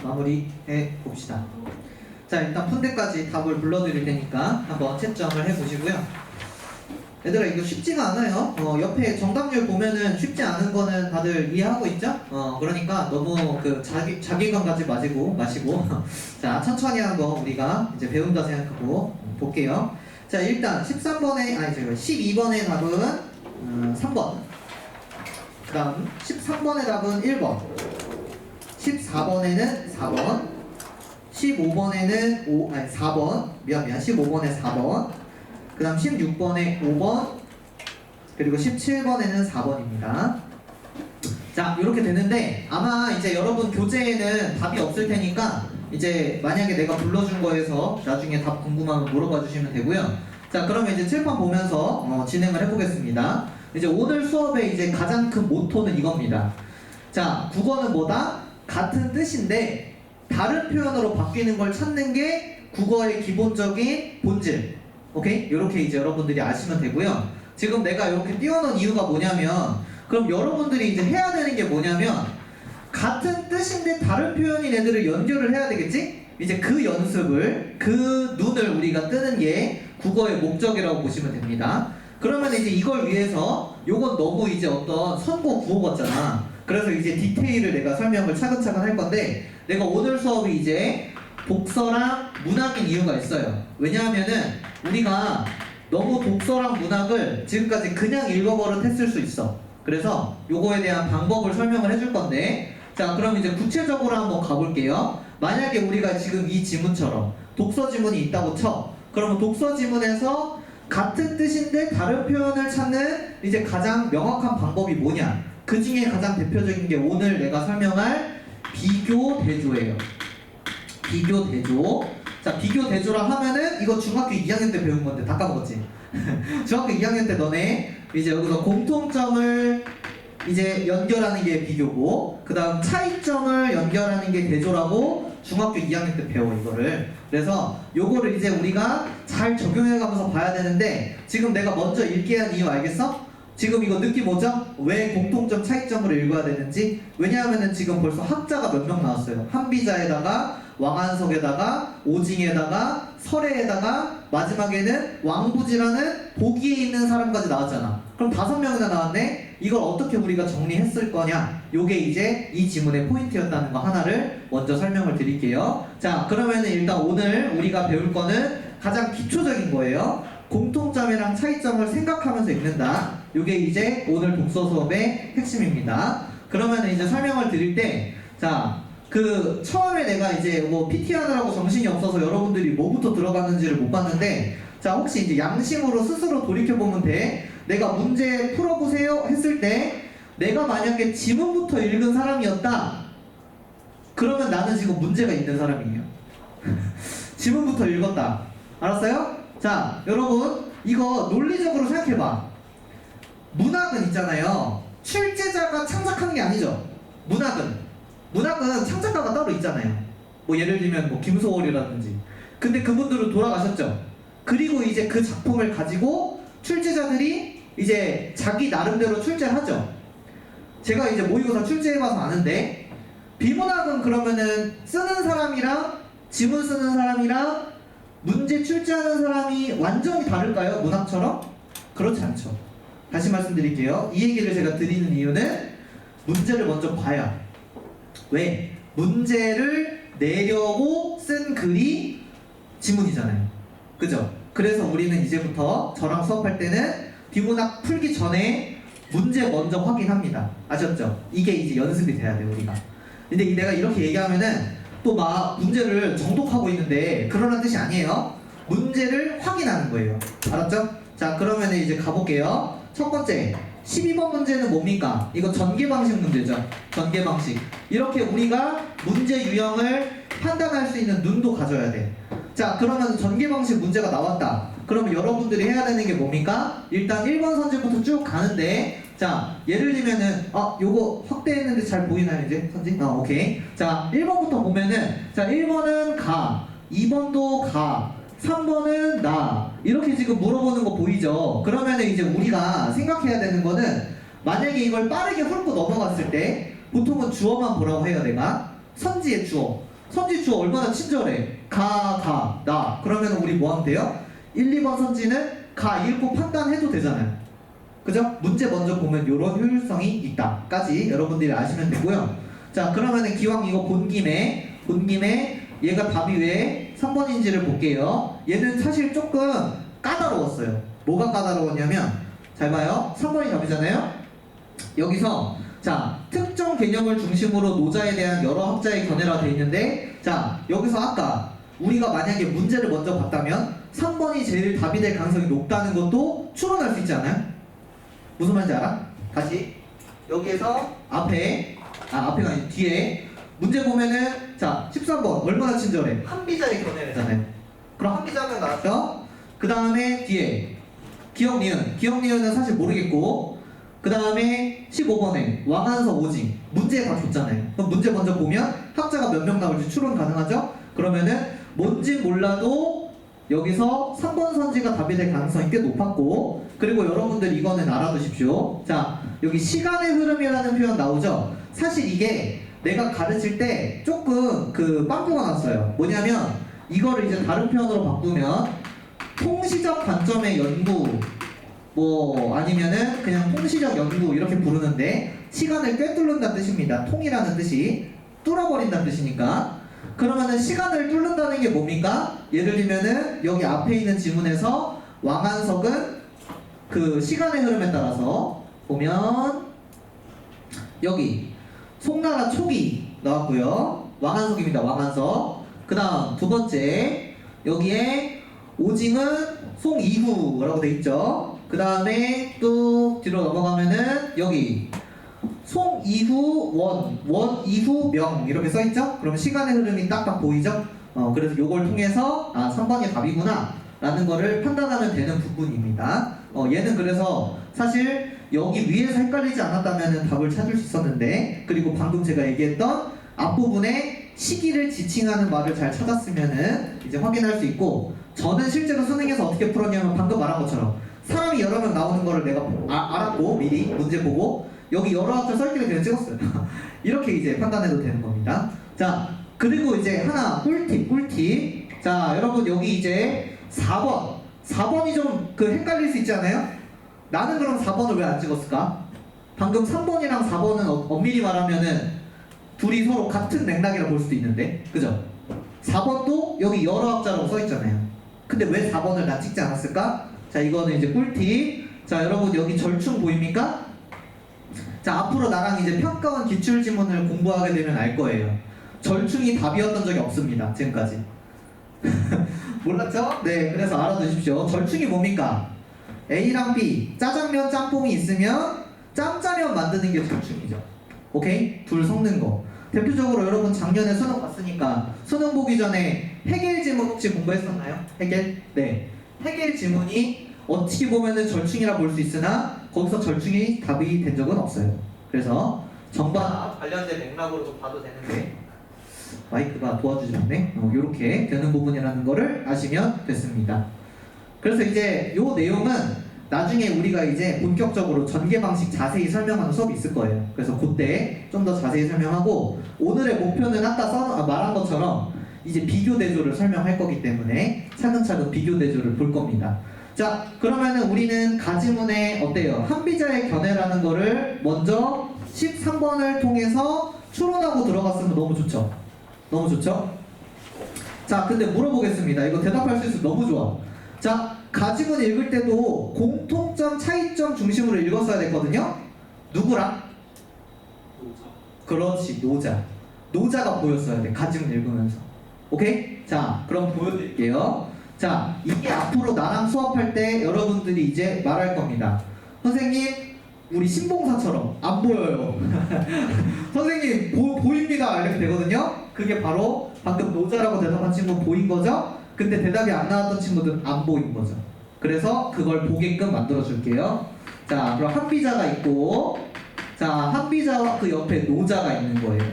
마무리해 봅시다. 자, 일단 푼데까지 답을 불러드릴 테니까 한번 채점을 해보시고요. 얘들아, 이거 쉽지가 않아요. 옆에 정답률 보면은 쉽지 않은 거는 다들 이해하고 있죠? 그러니까 너무 그 자기감 가지 마시고 자, 천천히 한 거 우리가 이제 배운다 생각하고 볼게요. 자, 일단 12번의 답은 3번. 그 다음 13번의 답은 1번. 14번에는 4번. 15번에는 4번. 미안. 15번에 4번. 그 다음 16번에 5번. 그리고 17번에는 4번입니다. 자, 이렇게 되는데 아마 이제 여러분 교재에는 답이 없을 테니까 이제 만약에 내가 불러준 거에서 나중에 답 궁금하면 물어봐 주시면 되고요. 자, 그러면 이제 칠판 보면서 진행을 해보겠습니다. 이제 오늘 수업의 이제 가장 큰 모토는 이겁니다. 자, 국어는 뭐다? 같은 뜻인데 다른 표현으로 바뀌는 걸 찾는 게 국어의 기본적인 본질. 오케이? 이렇게 이제 여러분들이 아시면 되고요. 지금 내가 이렇게 띄워놓은 이유가 뭐냐면, 그럼 여러분들이 이제 해야 되는 게 뭐냐면, 같은 뜻인데 다른 표현인 애들을 연결을 해야 되겠지? 이제 그 연습을, 그 눈을 우리가 뜨는 게 국어의 목적이라고 보시면 됩니다. 그러면 이제 이걸 위해서, 요건 너무 이제 어떤 선고 구호 같잖아. 그래서 이제 디테일을 내가 설명을 차근차근 할 건데, 내가 오늘 수업이 이제 독서랑 문학인 이유가 있어요. 왜냐하면은 우리가 너무 독서랑 문학을 지금까지 그냥 읽어버릇 했을 수 있어. 그래서 요거에 대한 방법을 설명을 해줄 건데, 자, 그럼 이제 구체적으로 한번 가볼게요. 만약에 우리가 지금 이 지문처럼 독서 지문이 있다고 쳐. 그러면 독서 지문에서 같은 뜻인데 다른 표현을 찾는 이제 가장 명확한 방법이 뭐냐? 그 중에 가장 대표적인 게 오늘 내가 설명할 비교 대조예요. 비교 대조. 자, 비교 대조라 하면은 이거 중학교 2학년 때 배운 건데 다 까먹었지? 중학교 2학년 때 너네 이제 여기서 공통점을 이제 연결하는 게 비교고, 그 다음 차이점을 연결하는 게 대조라고 중학교 2학년 때 배워, 이거를. 그래서 요거를 이제 우리가 잘 적용해가면서 봐야 되는데, 지금 내가 먼저 읽게 한 이유 알겠어? 지금 이거 느낌 오죠? 왜 공통점 차이점으로 읽어야 되는지? 왜냐하면은 지금 벌써 학자가 몇 명 나왔어요. 한비자에다가 왕한석에다가 오징에다가 설에에다가 마지막에는 왕부지라는 보기에 있는 사람까지 나왔잖아. 그럼 5명이나 나왔네? 이걸 어떻게 우리가 정리했을 거냐? 요게 이제 이 지문의 포인트였다는 거 하나를 먼저 설명을 드릴게요. 자, 그러면은 일단 오늘 우리가 배울 거는 가장 기초적인 거예요. 공통점이랑 차이점을 생각하면서 읽는다. 요게 이제 오늘 독서 수업의 핵심입니다. 그러면 이제 설명을 드릴 때, 자, 그 처음에 내가 이제 뭐 PT 하느라고 정신이 없어서 여러분들이 뭐부터 들어갔는지를 못 봤는데, 자, 혹시 이제 양심으로 스스로 돌이켜보면 돼. 내가 문제 풀어보세요 했을 때 내가 만약에 지문부터 읽은 사람이었다, 그러면 나는 지금 문제가 있는 사람이에요. 지문부터 읽었다. 알았어요? 자, 여러분 이거 논리적으로 생각해봐. 문학은 있잖아요, 출제자가 창작하는 게 아니죠. 문학은 창작가가 따로 있잖아요. 뭐 예를 들면 뭐 김소월이라든지. 근데 그분들은 돌아가셨죠. 그리고 이제 그 작품을 가지고 출제자들이 이제 자기 나름대로 출제를 하죠. 제가 이제 모의고사 출제해봐서 아는데, 비문학은 그러면은 쓰는 사람이랑 지문 쓰는 사람이랑 문제 출제하는 사람이 완전히 다를까요? 문학처럼? 그렇지 않죠. 다시 말씀드릴게요. 이 얘기를 제가 드리는 이유는 문제를 먼저 봐야. 왜? 문제를 내려고 쓴 글이 지문이잖아요. 그죠? 그래서 우리는 이제부터 저랑 수업할 때는 비문학 풀기 전에 문제 먼저 확인합니다. 아셨죠? 이게 이제 연습이 돼야 돼요, 우리가. 근데 내가 이렇게 얘기하면은 또 막 문제를 정독하고 있는데 그러는 뜻이 아니에요. 문제를 확인하는 거예요. 알았죠? 자, 그러면 이제 가볼게요. 첫 번째, 12번 문제는 뭡니까? 이거 전개 방식 문제죠. 전개 방식. 이렇게 우리가 문제 유형을 판단할 수 있는 눈도 가져야 돼. 자, 그러면 전개 방식 문제가 나왔다. 그러면 여러분들이 해야 되는 게 뭡니까? 일단 1번 선지부터 쭉 가는데, 자, 예를 들면은 요거 확대했는데 잘 보이나요 이제 선지? 오케이. 자, 1번부터 보면은, 자, 1번은 가, 2번도 가, 3번은 나, 이렇게 지금 물어보는 거 보이죠? 그러면은 이제 우리가 생각해야 되는 거는, 만약에 이걸 빠르게 훑고 넘어갔을 때 보통은 주어만 보라고 해요. 내가 선지의 주어. 선지 주어 얼마나 친절해. 나. 그러면 우리 뭐 하면 돼요? 1, 2번 선지는 가 읽고 판단해도 되잖아요. 그죠? 문제 먼저 보면 이런 효율성이 있다까지 여러분들이 아시면 되고요. 자, 그러면은 기왕 이거 본 김에 얘가 답이 왜 3번인지를 볼게요. 얘는 사실 조금 까다로웠어요. 뭐가 까다로웠냐면, 잘 봐요. 3번이 답이잖아요. 여기서 자, 특정 개념을 중심으로 노자에 대한 여러 학자의 견해라 돼 있는데, 자, 여기서 아까 우리가 만약에 문제를 먼저 봤다면 3번이 제일 답이 될 가능성이 높다는 것도 추론할 수 있지 않아요? 무슨 말인지 알아? 다시 여기에서 앞에가 아니고 뒤에 문제 보면은, 자, 13번 얼마나 친절해. 한비자의 견해래잖아요. 그럼 한비자면 나왔죠? 그 다음에 뒤에 기억 니은은 사실 모르겠고, 그 다음에 15번에 왕한서 오징 문제 다 줬잖아요. 그럼 문제 먼저 보면 학자가 몇 명 나올지 추론 가능하죠? 그러면은 뭔지 몰라도 여기서 3번 선지가 답이 될 가능성이 꽤 높았고, 그리고 여러분들 이거는 알아두십시오. 자, 여기 시간의 흐름이라는 표현 나오죠? 사실 이게 내가 가르칠 때 조금 빵꾸가 났어요. 뭐냐면 이거를 이제 다른 표현으로 바꾸면 통시적 관점의 연구, 뭐 아니면은 그냥 통시적 연구 이렇게 부르는데, 시간을 꿰뚫는다는 뜻입니다. 통이라는 뜻이 뚫어버린다는 뜻이니까. 그러면은 시간을 뚫는다는 게 뭡니까? 예를 들면은 여기 앞에 있는 지문에서 왕한석은 그 시간의 흐름에 따라서 보면 여기 송나라 초기 나왔고요. 왕한석입니다. 왕한석. 그 다음 두 번째 여기에 오징은 송 이후라고 돼 있죠. 그 다음에 또 뒤로 넘어가면은 여기 송 이후 원 이후 명 이렇게 써있죠? 그러면 시간의 흐름이 딱딱 보이죠? 그래서 요걸 통해서 3번이 답이구나 라는 거를 판단하면 되는 부분입니다. 얘는 그래서 사실 여기 위에서 헷갈리지 않았다면 답을 찾을 수 있었는데, 그리고 방금 제가 얘기했던 앞부분에 시기를 지칭하는 말을 잘 찾았으면은 이제 확인할 수 있고, 저는 실제로 수능에서 어떻게 풀었냐면 방금 말한 것처럼 사람이 여러 명 나오는 거를 내가 알았고 미리 문제 보고 여기 여러 학자 써있기를 그냥 찍었어요. 이렇게 이제 판단해도 되는 겁니다. 자, 그리고 이제 하나 꿀팁. 자, 여러분 여기 이제 4번이 좀 헷갈릴 수 있지 않아요? 나는 그럼 4번을 왜 안 찍었을까? 방금 3번이랑 4번은 엄밀히 말하면은 둘이 서로 같은 맥락이라 볼 수도 있는데, 그죠? 4번도 여기 여러 학자라고 써있잖아요. 근데 왜 4번을 난 찍지 않았을까? 자, 이거는 이제 꿀팁. 자, 여러분 여기 절충 보입니까? 자, 앞으로 나랑 이제 평가원 기출지문을 공부하게 되면 알 거예요. 절충이 답이었던 적이 없습니다. 지금까지. 몰랐죠? 네, 그래서 알아두십시오. 절충이 뭡니까? A랑 B, 짜장면, 짬뽕이 있으면 짬짜면 만드는 게 절충이죠. 오케이? 둘 섞는 거. 대표적으로 여러분 작년에 수능 봤으니까 수능 보기 전에 해겔 지문 혹시 공부했었나요? 해겔? 네. 해겔 지문이 어떻게 보면은 절충이라 볼 수 있으나 거기서 절충이 답이 된 적은 없어요. 그래서 정반합 관련된 맥락으로도 봐도 되는데 마이크가 도와주지 않네. 이렇게 되는 부분이라는 거를 아시면 됐습니다. 그래서 이제 요 내용은 나중에 우리가 이제 본격적으로 전개 방식 자세히 설명하는 수업이 있을 거예요. 그래서 그때 좀 더 자세히 설명하고, 오늘의 목표는 아까 말한 것처럼 이제 비교 대조를 설명할 거기 때문에 차근차근 비교 대조를 볼 겁니다. 자, 그러면은 우리는 가지문에 어때요? 한비자의 견해라는 거를 먼저 13번을 통해서 추론하고 들어갔으면 너무 좋죠? 너무 좋죠? 자, 근데 물어보겠습니다. 이거 대답할 수 있으면 너무 좋아. 자, 가지문 읽을 때도 공통점, 차이점 중심으로 읽었어야 됐거든요? 누구랑? 노자. 그렇지, 노자. 노자가 보였어야 돼, 가지문 읽으면서. 오케이? 자, 그럼 보여드릴게요. 자, 이게 앞으로 나랑 수업할 때 여러분들이 이제 말할 겁니다. 선생님, 우리 신봉사처럼 안 보여요. 선생님, 보입니다. 이렇게 되거든요? 그게 바로 방금 노자라고 대답한 친구 보인 거죠? 근데 대답이 안 나왔던 친구들은 안 보인 거죠. 그래서 그걸 보게끔 만들어 줄게요. 자, 그럼 한비자가 있고, 자, 한비자와 그 옆에 노자가 있는 거예요.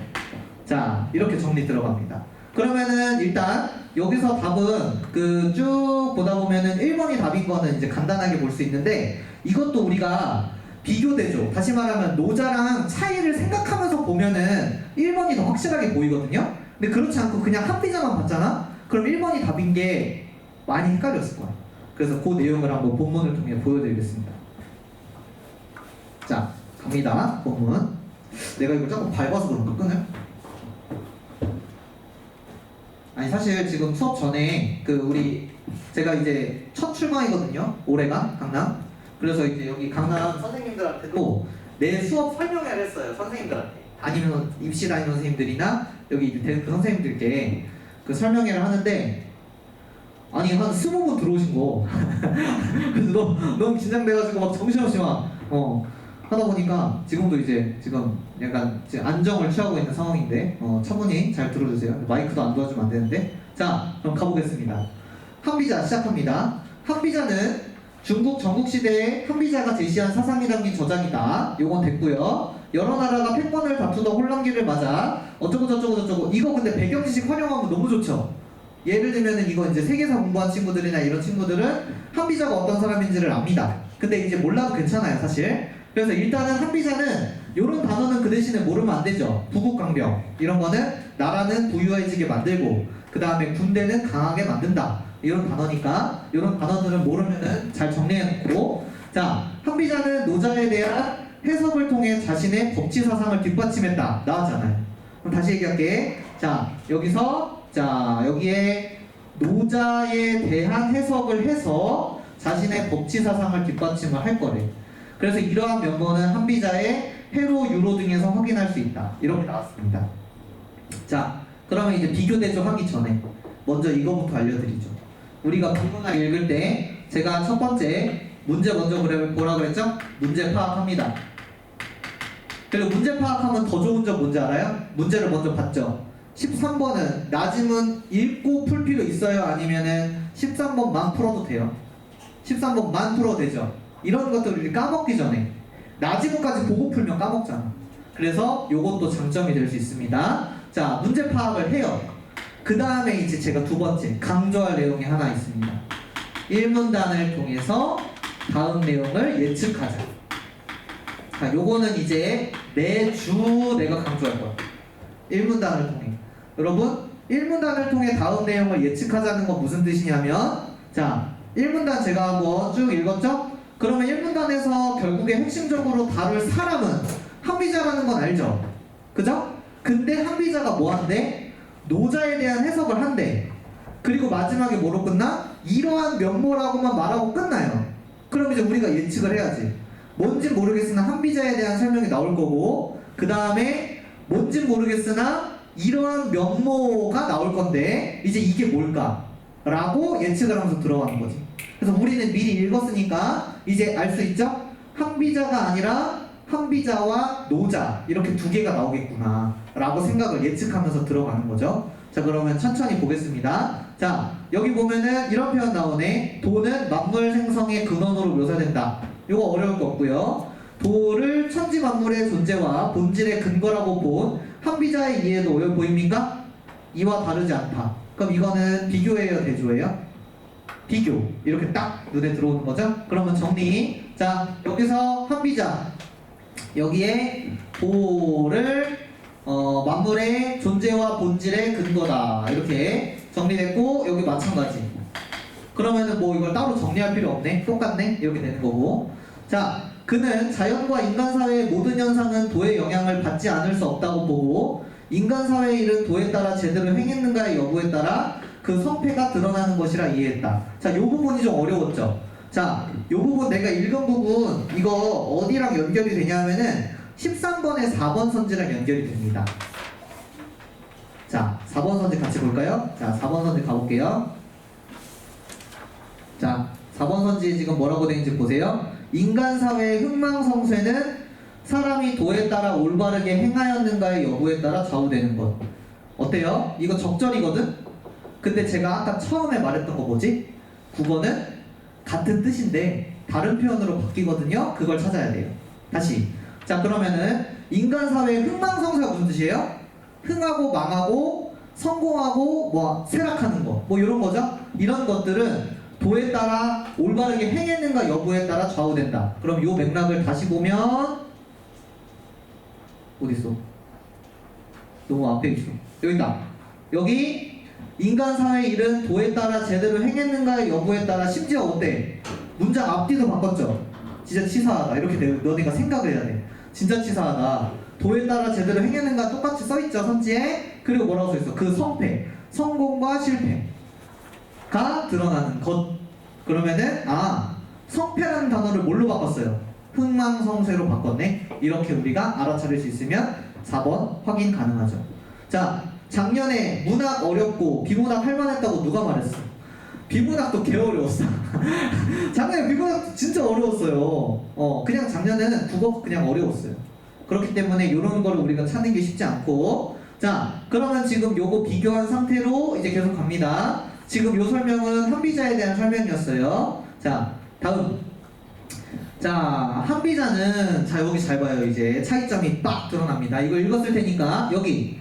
자, 이렇게 정리 들어갑니다. 그러면은 일단 여기서 답은 쭉 보다 보면은 1번이 답인 거는 이제 간단하게 볼 수 있는데, 이것도 우리가 비교대조, 다시 말하면 노자랑 차이를 생각하면서 보면은 1번이 더 확실하게 보이거든요. 근데 그렇지 않고 그냥 합비자만 봤잖아? 그럼 1번이 답인 게 많이 헷갈렸을 거야. 그래서 그 내용을 한번 본문을 통해 보여드리겠습니다. 자, 갑니다. 본문. 내가 이거 조금 밟아서 그런가 끄네? 아니 사실 지금 수업 전에 제가 이제 첫 출강이거든요. 올해가 강남. 그래서 이제 여기 강남 선생님들한테도 내 수업 설명회를 했어요. 선생님들한테 입시 다니는 선생님들이나 여기 대학 선생님들께 그 설명회를 하는데 아니 한 20분 들어오신 거 그래서 너무 긴장돼가지고 막 정신없이 막 하다 보니까 지금도 지금 약간 안정을 취하고 있는 상황인데 차분히 잘 들어주세요. 마이크도 안 도와주면 안 되는데. 자, 그럼 가보겠습니다. 한비자 시작합니다. 한비자는 중국 전국시대에 한비자가 제시한 사상이 담긴 저작이다. 요건 됐고요. 여러 나라가 패권을 다투던 혼란기를 맞아 어쩌고 저쩌고 저쩌고. 이거 근데 배경 지식 활용하면 너무 좋죠. 예를 들면은 이거 이제 세계사 공부한 친구들이나 이런 친구들은 한비자가 어떤 사람인지를 압니다. 근데 이제 몰라도 괜찮아요, 사실. 그래서 일단은 한비자는 이런 단어는 그 대신에 모르면 안 되죠. 부국강병 이런 거는 나라는 부유해지게 만들고 그 다음에 군대는 강하게 만든다. 이런 단어니까 이런 단어들은 모르면은 잘 정리해놓고. 자, 한비자는 노자에 대한 해석을 통해 자신의 법치 사상을 뒷받침했다. 나왔잖아요. 그럼 다시 얘기할게. 자, 여기에 노자에 대한 해석을 해서 자신의 법치 사상을 뒷받침을 할 거래. 그래서 이러한 면모는 한비자의 해로, 유로 등에서 확인할 수 있다. 이렇게 나왔습니다. 자, 그러면 이제 비교 대조하기 전에 먼저 이거부터 알려드리죠. 우리가 국문학 읽을 때 제가 첫 번째 문제 먼저 보라 그랬죠? 문제 파악합니다. 그리고 문제 파악하면 더 좋은 점 뭔지 알아요? 문제를 먼저 봤죠. 13번은 나지문 읽고 풀 필요 있어요? 아니면은 13번만 풀어도 돼요? 13번만 풀어도 되죠? 이런 것들을 우리 까먹기 전에 나지문까지 보고 풀면 까먹잖아. 그래서 요것도 장점이 될 수 있습니다. 자, 문제 파악을 해요. 그 다음에 이제 제가 두 번째 강조할 내용이 하나 있습니다. 1문단을 통해서 다음 내용을 예측하자. 자, 요거는 이제 매주 내가 강조할 거야. 1문단을 통해. 여러분, 1문단을 통해 다음 내용을 예측하자는 건 무슨 뜻이냐면, 자, 1문단 제가 한번 쭉 읽었죠? 그러면 1문단에서 결국에 핵심적으로 다룰 사람은 한비자라는 건 알죠? 그죠? 근데 한비자가 뭐 한대? 노자에 대한 해석을 한대. 그리고 마지막에 뭐로 끝나? 이러한 면모라고만 말하고 끝나요. 그럼 이제 우리가 예측을 해야지. 뭔진 모르겠으나 한비자에 대한 설명이 나올 거고, 그 다음에 뭔진 모르겠으나 이러한 면모가 나올 건데 이제 이게 뭘까? 라고 예측을 하면서 들어가는 거지. 그래서 우리는 미리 읽었으니까 이제 알 수 있죠? 한비자가 아니라 한비자와 노자 이렇게 두 개가 나오겠구나 라고 생각을 예측하면서 들어가는 거죠. 자, 그러면 천천히 보겠습니다. 자, 여기 보면은 이런 표현 나오네. 도는 만물 생성의 근원으로 묘사된다. 이거 어려울 거 없고요. 도를 천지 만물의 존재와 본질의 근거라고 본 한비자의 이해도 어려 보입니까? 이와 다르지 않다. 그럼 이거는 비교예요, 대조예요? 비교. 이렇게 딱 눈에 들어오는 거죠? 그러면 정리. 자, 여기서 한비자 여기에 도를 만물의 존재와 본질의 근거다. 이렇게 정리됐고, 여기 마찬가지. 그러면은 뭐 이걸 따로 정리할 필요 없네. 똑같네. 이렇게 되는 거고. 자, 그는 자연과 인간 사회의 모든 현상은 도의 영향을 받지 않을 수 없다고 보고 인간 사회의 일은 도에 따라 제대로 행했는가의 여부에 따라 그 성패가 드러나는 것이라 이해했다. 자, 요 부분이 좀 어려웠죠. 자, 요 부분 내가 읽은 부분 이거 어디랑 연결이 되냐면은 13번에 4번 선지랑 연결이 됩니다. 자, 4번 선지 같이 볼까요? 자, 4번 선지 가볼게요. 자, 4번 선지에 지금 뭐라고 되어있는지 보세요. 인간 사회의 흥망성쇠는 사람이 도에 따라 올바르게 행하였는가의 여부에 따라 좌우되는 것. 어때요? 이거 적절이거든? 근데 제가 아까 처음에 말했던 거 뭐지? 국어는 같은 뜻인데 다른 표현으로 바뀌거든요? 그걸 찾아야 돼요. 다시. 자, 그러면은 인간 사회의 흥망성쇠가 무슨 뜻이에요? 흥하고 망하고 성공하고 뭐 쇠락하는 거. 뭐 이런 거죠? 이런 것들은 도에 따라 올바르게 행했는가 여부에 따라 좌우된다. 그럼 요 맥락을 다시 보면 어딨어? 너무 앞에 있어. 여기 있다. 여기 인간 사회 일은 도에 따라 제대로 행했는가의 여부에 따라 심지어 어때? 문장 앞뒤도 바꿨죠. 진짜 치사하다. 이렇게 너네가 생각을 해야 돼. 진짜 치사하다. 도에 따라 제대로 행했는가 똑같이 써있죠, 선지에. 그리고 뭐라고 써있어? 그 성패, 성공과 실패가 드러나는 것. 그러면은 성패라는 단어를 뭘로 바꿨어요? 흥망성쇠로 바꿨네. 이렇게 우리가 알아차릴 수 있으면 4번 확인 가능하죠. 자, 작년에 문학 어렵고 비문학 할만했다고 누가 말했어? 비문학도 개 어려웠어. 작년에 비문학 진짜 어려웠어요. 그냥 작년에는 국어 그냥 어려웠어요. 그렇기 때문에 이런 거를 우리가 찾는 게 쉽지 않고. 자, 그러면 지금 요거 비교한 상태로 이제 계속 갑니다. 지금 요 설명은 한비자에 대한 설명이었어요. 자, 다음. 자, 한비자는, 자, 여기 잘 봐요. 이제 차이점이 빡 드러납니다. 이거 읽었을 테니까 여기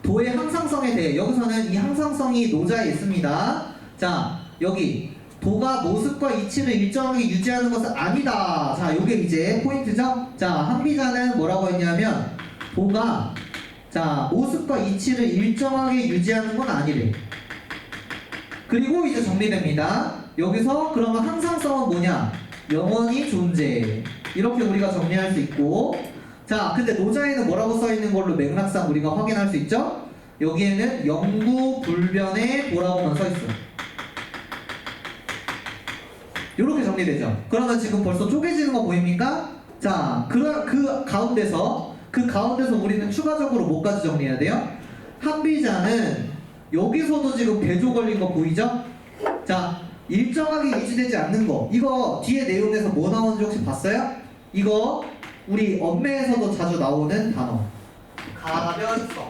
도의 항상성에 대해, 여기서는 이 항상성이 노자에 있습니다. 자, 여기 도가 모습과 이치를 일정하게 유지하는 것은 아니다. 자, 요게 이제 포인트죠. 자, 한비자는 뭐라고 했냐면 도가 자 모습과 이치를 일정하게 유지하는 건 아니래. 그리고 이제 정리됩니다. 여기서 그러면 항상성은 뭐냐? 영원히 존재. 이렇게 우리가 정리할 수 있고. 자, 근데 노자에는 뭐라고 써있는 걸로 맥락상 우리가 확인할 수 있죠? 여기에는 영구불변의 도라고만 써있어. 이렇게 정리되죠. 그러면 지금 벌써 쪼개지는 거 보입니까? 자, 그 가운데서 우리는 추가적으로 뭐까지 정리해야 돼요? 한비자는 여기서도 지금 대조 걸린 거 보이죠? 자, 일정하게 유지되지 않는 거. 이거 뒤에 내용에서 뭐 나오는지 혹시 봤어요? 이거 우리 언매에서도 자주 나오는 단어. 가변성.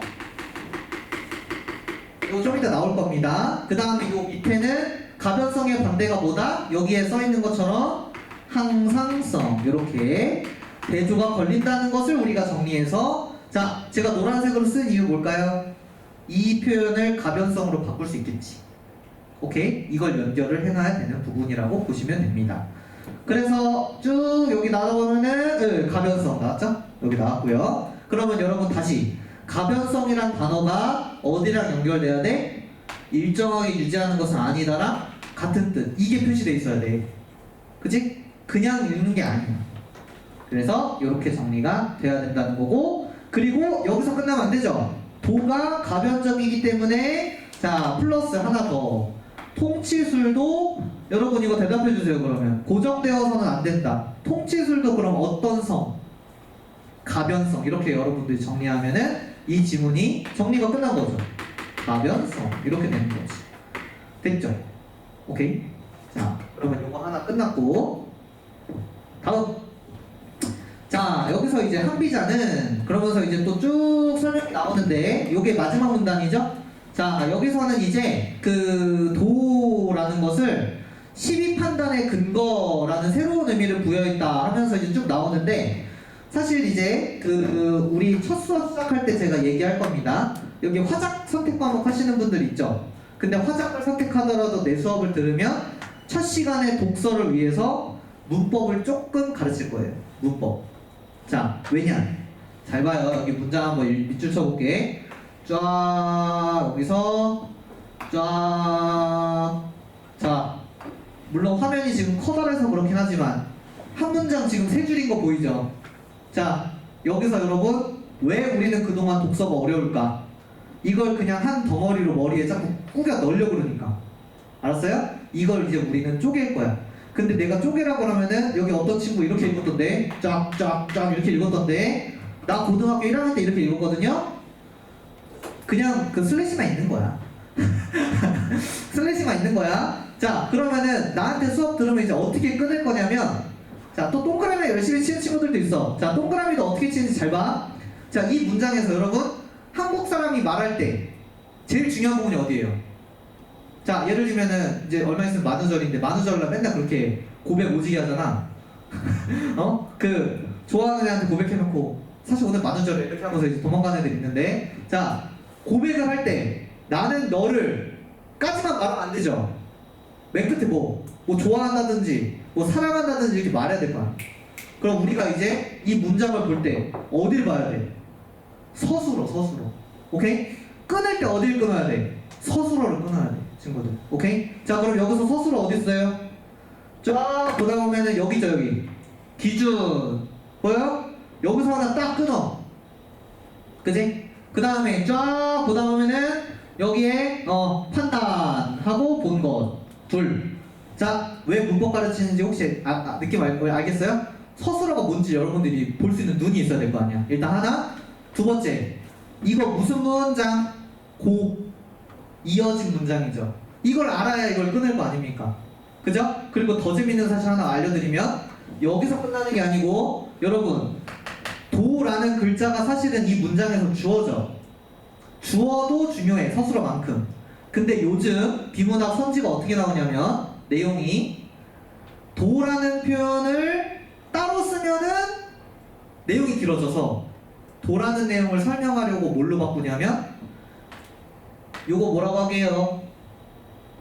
이거 좀 이따 나올 겁니다. 그 다음에 이 밑에는 가변성의 반대가 뭐다? 여기에 써 있는 것처럼 항상성. 이렇게 대조가 걸린다는 것을 우리가 정리해서, 자, 제가 노란색으로 쓴 이유 뭘까요? 이 표현을 가변성으로 바꿀 수 있겠지. 오케이? 이걸 연결을 해놔야 되는 부분이라고 보시면 됩니다. 그래서 쭉 여기 나와보면은 가변성 나왔죠? 여기 나왔고요. 그러면 여러분 다시 가변성이란 단어가 어디랑 연결돼야 돼? 일정하게 유지하는 것은 아니다랑 같은 뜻. 이게 표시돼 있어야 돼. 그치? 그냥 읽는 게 아니야. 그래서 이렇게 정리가 돼야 된다는 거고. 그리고 여기서 끝나면 안 되죠? 도가 가변적이기 때문에 자 플러스 하나 더. 통치술도 여러분 이거 대답해 주세요. 그러면 고정되어서는 안 된다. 통치술도 그럼 어떤 성? 가변성. 이렇게 여러분들이 정리하면은 이 지문이 정리가 끝난 거죠. 가변성 이렇게 되는 거지. 됐죠? 오케이. 자, 그러면 이거 하나 끝났고 다음. 자, 여기서 이제 한비자는 그러면서 이제 또 쭉 설명이 나오는데 요게 마지막 문단이죠. 자, 여기서는 이제 그 도라는 것을 시비 판단의 근거라는 새로운 의미를 부여했다 하면서 이제 쭉 나오는데, 사실 이제 그 우리 첫 수업 시작할 때 제가 얘기할 겁니다. 여기 화작 선택 과목 하시는 분들 있죠. 근데 화작을 선택하더라도 내 수업을 들으면 첫 시간에 독서를 위해서 문법을 조금 가르칠 거예요. 문법. 자, 왜냐? 잘 봐요. 여기 문장 한번 밑줄 쳐볼게. 쫙 여기서 쫙. 자, 물론 화면이 지금 커다래서 그렇긴 하지만 한 문장 지금 세 줄인 거 보이죠? 자, 여기서 여러분 왜 우리는 그동안 독서가 어려울까? 이걸 그냥 한 덩어리로 머리에 자꾸 꾸겨 넣으려고 그러니까. 알았어요? 이걸 이제 우리는 쪼갤 거야. 근데 내가 쪼개라고 하면은 여기 어떤 친구 이렇게 읽었던데, 쫙쫙쫙 이렇게 읽었던데, 나 고등학교 1학년 때 이렇게 읽었거든요. 그냥 그 슬래시만 있는 거야. 슬래시만 있는 거야. 자, 그러면은 나한테 수업 들으면 이제 어떻게 끊을 거냐면, 자, 또 동그라미 열심히 치는 친구들도 있어. 자, 동그라미도 어떻게 치는지 잘 봐. 자, 이 문장에서 여러분 한국 사람이 말할 때 제일 중요한 부분이 어디예요? 자, 예를 들면은 이제 얼마 있으면 만우절인데 만우절날 맨날 그렇게 고백 오지게 하잖아. 그 좋아하는 애한테 고백해놓고 사실 오늘 만우절에 이렇게 하면서 이제 도망가는 애들 있는데, 자, 고백을 할 때 나는 너를 까지만 말하면 안 되죠. 맨 끝에 뭐 좋아한다든지 뭐 사랑한다든지 이렇게 말해야 될 거야. 그럼 우리가 이제 이 문장을 볼 때 어딜 봐야 돼? 서술어. 오케이? 끊을 때 어딜 끊어야 돼? 서술어를 끊어야 돼, 친구들. 오케이? 자, 그럼 여기서 서술어 어디 있어요? 쫙 보다 보면은 여기죠, 여기. 기준. 보여요? 여기서 하나 딱 끊어. 그지? 그 다음에 쫙 보다 보면은 여기에 판단하고 본 것. 둘. 자, 왜 문법 가르치는지 혹시 느낌 알겠어요? 서술어가 뭔지 여러분들이 볼 수 있는 눈이 있어야 될 거 아니야. 일단 하나. 두 번째. 이거 무슨 문장? 이어진 문장이죠. 이걸 알아야 이걸 끊을 거 아닙니까? 그죠? 그리고 더 재밌는 사실 하나 알려드리면 여기서 끝나는 게 아니고 여러분 도라는 글자가 사실은 이 문장에서 주어져. 주어도 중요해, 서술어만큼. 근데 요즘 비문학 선지가 어떻게 나오냐면 내용이 도라는 표현을 따로 쓰면은 내용이 길어져서 도라는 내용을 설명하려고 뭘로 바꾸냐면 요거 뭐라고 하게요?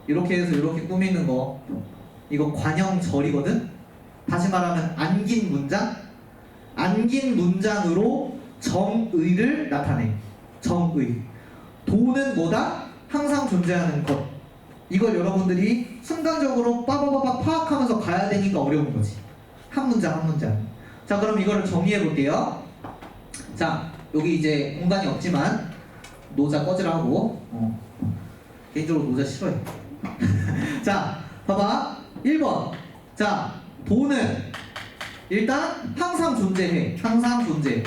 이렇게 해서 이렇게 꾸미는 거 이거 관형절이거든? 다시 말하면 안긴 문장? 안긴 문장으로 정의를 나타내. 정의. 도는 뭐다? 항상 존재하는 것. 이걸 여러분들이 순간적으로 빠바바박 파악하면서 가야 되니까 어려운 거지. 한 문장 한 문장. 자, 그럼 이거를 정리해 볼게요. 자, 여기 이제 공간이 없지만 노자 꺼지라고. 개인적으로 노자 싫어해. 자, 봐봐. 1번. 자, 도는 일단 항상 존재해. 항상 존재.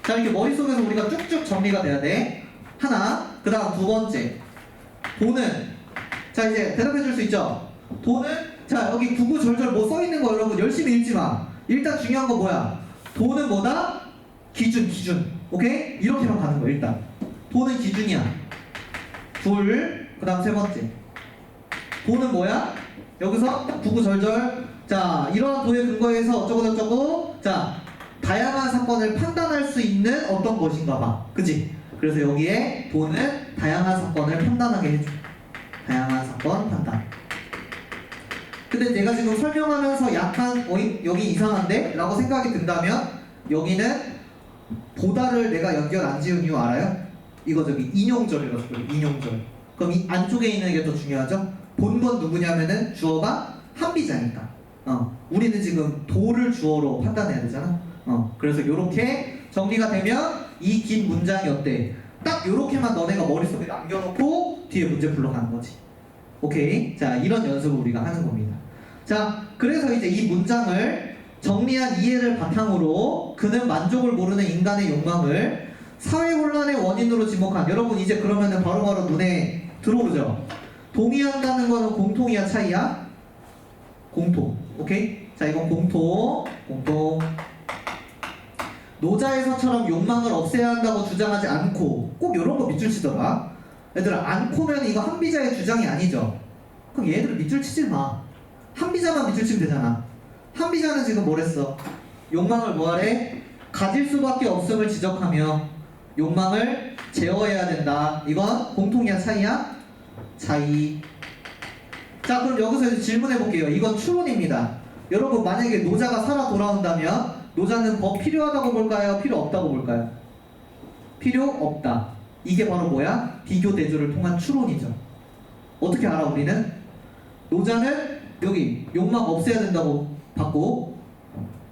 자, 이렇게 머릿속에서 우리가 쭉쭉 정리가 돼야 돼. 하나. 그 다음 두 번째. 도는, 자, 이제 대답해 줄 수 있죠? 도는, 자, 여기 구구절절 뭐 써있는 거 여러분 열심히 읽지 마. 일단 중요한 거 뭐야? 도는 뭐다? 기준, 기준. 오케이? 이렇게만 가는 거야, 일단. 도는 기준이야. 둘. 그 다음 세 번째. 도는 뭐야? 여기서 구구절절. 자, 이러한 도의 근거에서 어쩌고저쩌고. 자, 다양한 사건을 판단할 수 있는 어떤 것인가 봐. 그치? 그래서 여기에 도는 다양한 사건을 판단하게 해줘. 다양한 사건 판단. 근데 내가 지금 설명하면서 약간 여기 이상한데? 라고 생각이 든다면 여기는 보다를 내가 연결 안 지은 이유 알아요? 이거 저기 인용절이라서 그래요. 인용절. 그럼 이 안쪽에 있는 게 더 중요하죠? 본 건 누구냐면은 주어가 한비자니까. 우리는 지금 도를 주어로 판단해야 되잖아. 그래서 이렇게 정리가 되면 이 긴 문장이 어때? 딱 이렇게만 너네가 머릿속에 남겨놓고 뒤에 문제 불러가는 거지. 오케이? 자, 이런 연습을 우리가 하는 겁니다. 자, 그래서 이제 이 문장을 정리한 이해를 바탕으로 그는 만족을 모르는 인간의 욕망을 사회 혼란의 원인으로 지목한. 여러분 이제 그러면은 바로바로 눈에 들어오죠? 동의한다는 거는 공통이야, 차이야? 공통. 오케이? 자, 이건 공통. 노자에서처럼 욕망을 없애야 한다고 주장하지 않고, 꼭 이런 거 밑줄 치더라. 얘들아, 않고면 이거 한비자의 주장이 아니죠. 그럼 얘들을 밑줄 치지 마. 한비자만 밑줄 치면 되잖아. 한비자는 지금 뭐랬어? 욕망을 뭐하래? 가질 수밖에 없음을 지적하며 욕망을 제어해야 된다. 이건 공통이야, 차이야? 차이. 자, 그럼 여기서 이제 질문해 볼게요. 이건 추론입니다. 여러분, 만약에 노자가 살아 돌아온다면 노자는 더 필요하다고 볼까요? 필요 없다고 볼까요? 필요 없다. 이게 바로 뭐야? 비교 대조를 통한 추론이죠. 어떻게 알아 우리는? 노자는 여기 욕망 없애야 된다고 봤고,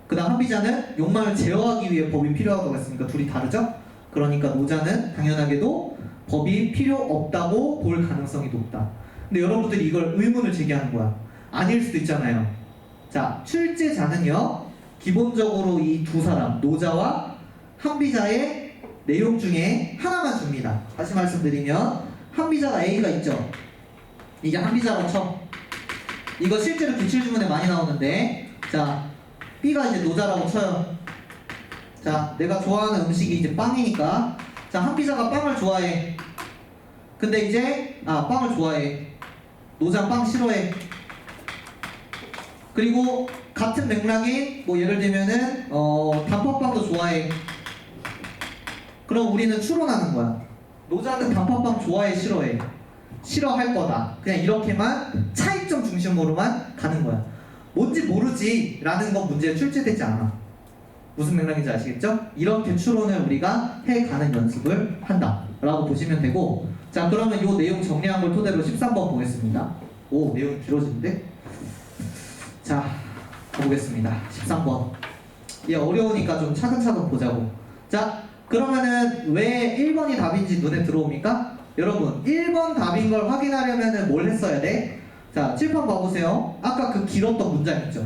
그 다음 한비자는 욕망을 제어하기 위해 법이 필요하다고 했으니까 둘이 다르죠? 그러니까 노자는 당연하게도 법이 필요 없다고 볼 가능성이 높다. 근데 여러분들이 이걸 의문을 제기하는 거야. 아닐 수도 있잖아요. 자, 출제자는요, 기본적으로 이 두 사람, 노자와 한비자의 내용 중에 하나만 줍니다. 다시 말씀드리면 한비자가 A가 있죠. 이게 한비자라고 쳐. 이거 실제로 기출주문에 많이 나오는데, 자, B가 이제 노자라고 쳐요. 자, 내가 좋아하는 음식이 이제 빵이니까, 자, 한비자가 빵을 좋아해. 근데 이제 빵을 좋아해. 노자 빵 싫어해. 그리고 같은 맥락이 뭐 예를 들면은 단팥빵도 좋아해. 그럼 우리는 추론하는 거야. 노자는 단팥빵 좋아해, 싫어해? 싫어할 거다. 그냥 이렇게만 차이점 중심으로만 가는 거야. 뭔지 모르지 라는 건 문제에 출제되지 않아. 무슨 맥락인지 아시겠죠? 이렇게 추론을 우리가 해가는 연습을 한다 라고 보시면 되고, 자 그러면 이 내용 정리한 걸 토대로 13번 보겠습니다. 오, 내용이 길어지는데? 자 가보겠습니다. 13번. 얘 어려우니까 좀 차근차근 보자고. 자 그러면은 왜 1번이 답인지 눈에 들어옵니까? 여러분 1번 답인 걸 확인하려면은 뭘 했어야 돼? 자 칠판 봐보세요. 아까 그 길었던 문장 있죠?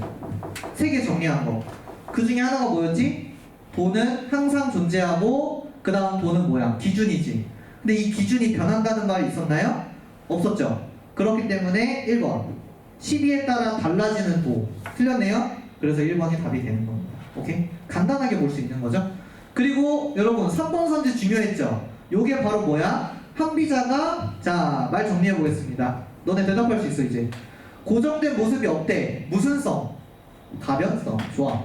3개 정리한 거. 그 중에 하나가 뭐였지? 도는 항상 존재하고 그 다음 도는 뭐야? 기준이지. 근데 이 기준이 변한다는 말이 있었나요? 없었죠. 그렇기 때문에 1번 시비에 따라 달라지는 도 틀렸네요. 그래서 1번이 답이 되는 겁니다. 오케이? 간단하게 볼 수 있는 거죠. 그리고 여러분 3번 선지 중요했죠? 요게 바로 뭐야? 항비자가 자 말 정리해 보겠습니다. 너네 대답할 수 있어 이제. 고정된 모습이 없대. 무슨 성? 가변성. 좋아.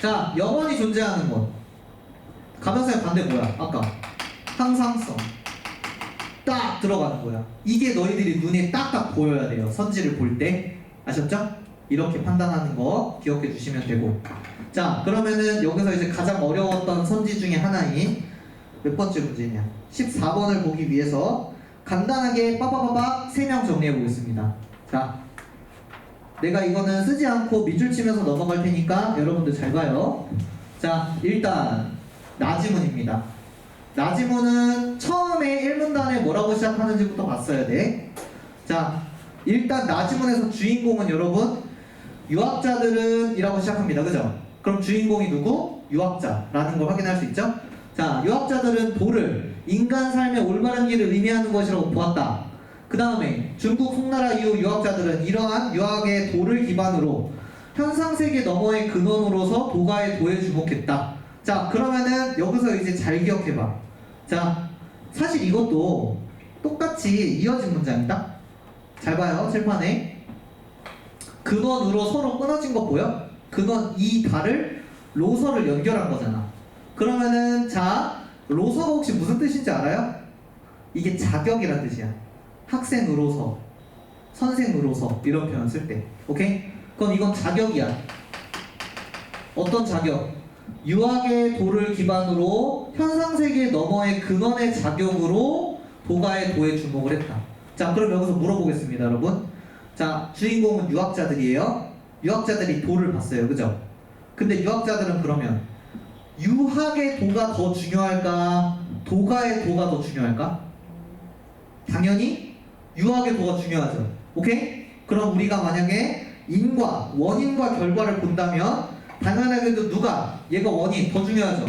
자 영원히 존재하는 것. 가변성의 반대 뭐야? 아까 항상성. 딱 들어가는 거야. 이게 너희들이 눈에 딱딱 보여야 돼요. 선지를 볼 때. 아셨죠? 이렇게 판단하는 거 기억해 주시면 되고. 자 그러면은 여기서 이제 가장 어려웠던 선지 중에 하나인 몇 번째 문제냐? 14번을 보기 위해서 간단하게 빠바바박 3명 정리해 보겠습니다. 자 내가 이거는 쓰지 않고 밑줄 치면서 넘어갈 테니까 여러분들 잘 봐요. 자 일단 나지문입니다. 나지문은 처음에 1문단에 뭐라고 시작하는지부터 봤어야 돼. 자 일단 나지문에서 주인공은 여러분 유학자들은 이라고 시작합니다. 그죠? 그럼 주인공이 누구? 유학자라는 걸 확인할 수 있죠? 자 유학자들은 도를 인간 삶의 올바른 길을 의미하는 것이라고 보았다. 그 다음에 중국 송나라 이후 유학자들은 이러한 유학의 도를 기반으로 현상세계 너머의 근원으로서 도가의 도에 주목했다. 자 그러면은 여기서 이제 잘 기억해봐. 자 사실 이것도 똑같이 이어진 문장이다. 잘 봐요. 칠판에 근원으로 서로 끊어진 거 보여? 근원 이 달을 로서를 연결한 거잖아. 그러면은 자 로서가 혹시 무슨 뜻인지 알아요? 이게 자격이란 뜻이야. 학생으로서 선생으로서 이런 표현 쓸 때. 오케이? 그럼 이건 자격이야. 어떤 자격? 유학의 도를 기반으로 현상세계 너머의 근원의 자격으로 도가의 도에 주목을 했다. 자 그럼 여기서 물어보겠습니다 여러분. 자 주인공은 유학자들이에요. 유학자들이 도를 봤어요. 그죠? 근데 유학자들은 그러면 유학의 도가 더 중요할까? 도가의 도가 더 중요할까? 당연히 유학의 도가 중요하죠. 오케이? 그럼 우리가 만약에 인과 원인과 결과를 본다면 당연하게도 누가? 얘가 원인 더 중요하죠.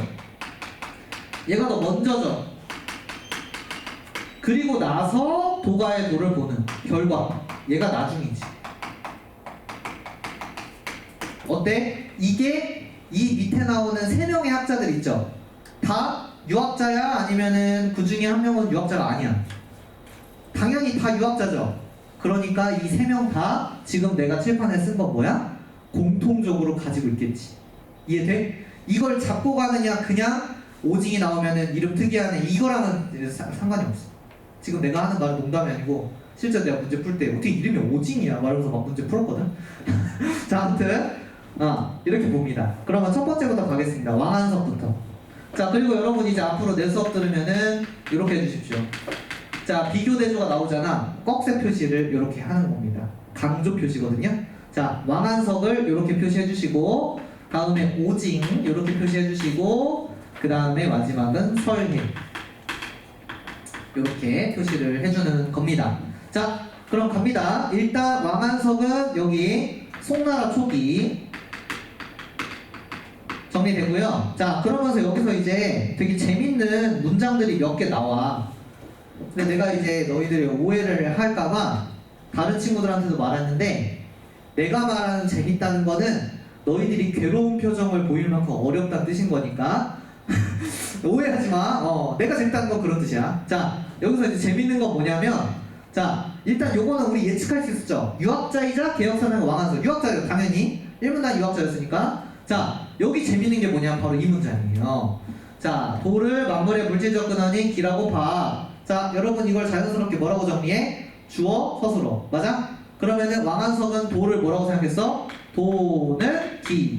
얘가 더 먼저죠. 그리고 나서 도가의 도를 보는 결과 얘가 나중이지. 어때? 이게 이 밑에 나오는 3명의 학자들 있죠? 다 유학자야? 아니면은 그 중에 한 명은 유학자가 아니야? 당연히 다 유학자죠. 그러니까 이 3명 다 지금 내가 칠판에 쓴 건 뭐야? 공통적으로 가지고 있겠지. 이해돼? 이걸 잡고 가느냐 그냥 오징이 나오면은 이름 특이하네 이거랑은 상관이 없어. 지금 내가 하는 말은 농담이 아니고 실제 내가 문제 풀 때 어떻게 이름이 오징이야 말하면서 막 문제 풀었거든. 자 아무튼 이렇게 봅니다. 그러면 첫 번째부터 가겠습니다. 왕한석부터. 자 그리고 여러분 이제 앞으로 내 수업 들으면은 이렇게 해주십시오. 자 비교대조가 나오잖아. 꺽쇠 표시를 이렇게 하는 겁니다. 강조 표시거든요. 자 왕한석을 이렇게 표시해 주시고 다음에 오징 이렇게 표시해 주시고 그 다음에 마지막은 설해 이렇게 표시를 해주는 겁니다. 자 그럼 갑니다. 일단 왕한석은 여기 송나라 초기 정리되고요. 자 그러면서 여기서 이제 되게 재밌는 문장들이 몇 개 나와. 근데 내가 이제 너희들이 오해를 할까봐 다른 친구들한테도 말했는데 내가 말하는 재밌다는 거는 너희들이 괴로운 표정을 보일 만큼 어렵다는 뜻인 거니까 오해하지 마. 내가 재밌다는 건 그런 뜻이야. 자 여기서 이제 재밌는 건 뭐냐면 자 일단 요거는 우리 예측할 수 있었죠. 유학자이자 개혁사는 왕한석. 유학자예요 당연히. 1문단 유학자였으니까. 자 여기 재밌는 게 뭐냐 바로 이 문장이에요. 자 도를 만물의 물질적 근원인 기라고 봐. 자 여러분 이걸 자연스럽게 뭐라고 정리해? 주어 서술어 맞아? 그러면은 왕한석은 도를 뭐라고 생각했어? 도는 기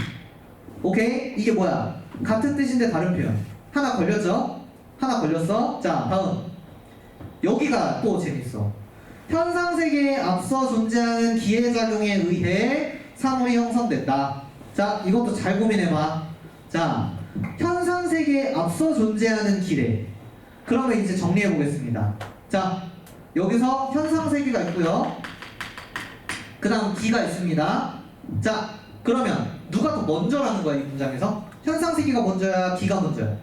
오케이? 이게 뭐야? 같은 뜻인데 다른 표현. 하나 걸렸죠? 하나 걸렸어? 자, 다음. 여기가 또 재밌어. 현상세계에 앞서 존재하는 기회작용에 의해 사물이 형성된다. 자, 이것도 잘 고민해봐. 자, 현상세계에 앞서 존재하는 기회. 그러면 이제 정리해보겠습니다. 자, 여기서 현상세계가 있고요. 그 다음 기가 있습니다. 자, 그러면 누가 더 먼저라는 거야, 이 문장에서? 현상세계가 먼저야, 기가 먼저야?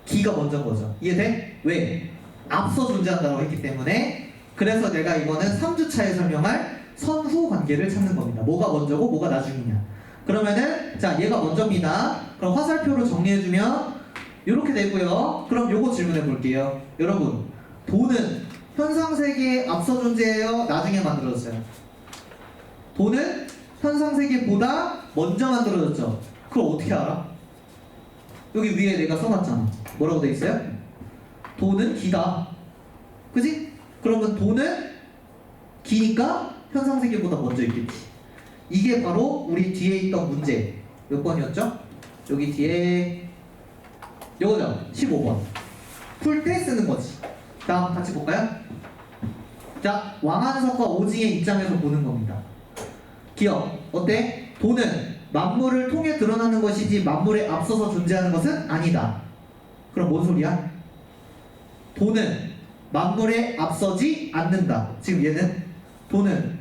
기가 먼저인 거죠. 이해돼? 왜? 앞서 존재한다고 했기 때문에. 그래서 내가 이거는 3주차에 설명할 선후 관계를 찾는 겁니다. 뭐가 먼저고 뭐가 나중이냐. 그러면은 자, 얘가 먼저입니다. 그럼 화살표로 정리해주면 이렇게 되고요. 그럼 요거 질문해 볼게요. 여러분, 돈은 현상세계에 앞서 존재해요? 나중에 만들어졌어요? 돈은 현상세계보다 먼저 만들어졌죠? 그걸 어떻게 알아? 여기 위에 내가 써놨잖아. 뭐라고 돼 있어요? 돈은 기다. 그지? 그러면 돈은 기니까 현상세계보다 먼저 있겠지. 이게 바로 우리 뒤에 있던 문제. 몇 번이었죠? 여기 뒤에 요거죠? 15번. 풀 때 쓰는 거지. 다음 같이 볼까요? 자, 왕한석과 오징의 입장에서 보는 겁니다. 기억, 어때? 돈은 만물을 통해 드러나는 것이지 만물에 앞서서 존재하는 것은 아니다. 그럼 뭔 소리야? 돈은 만물에 앞서지 않는다. 지금 얘는 돈은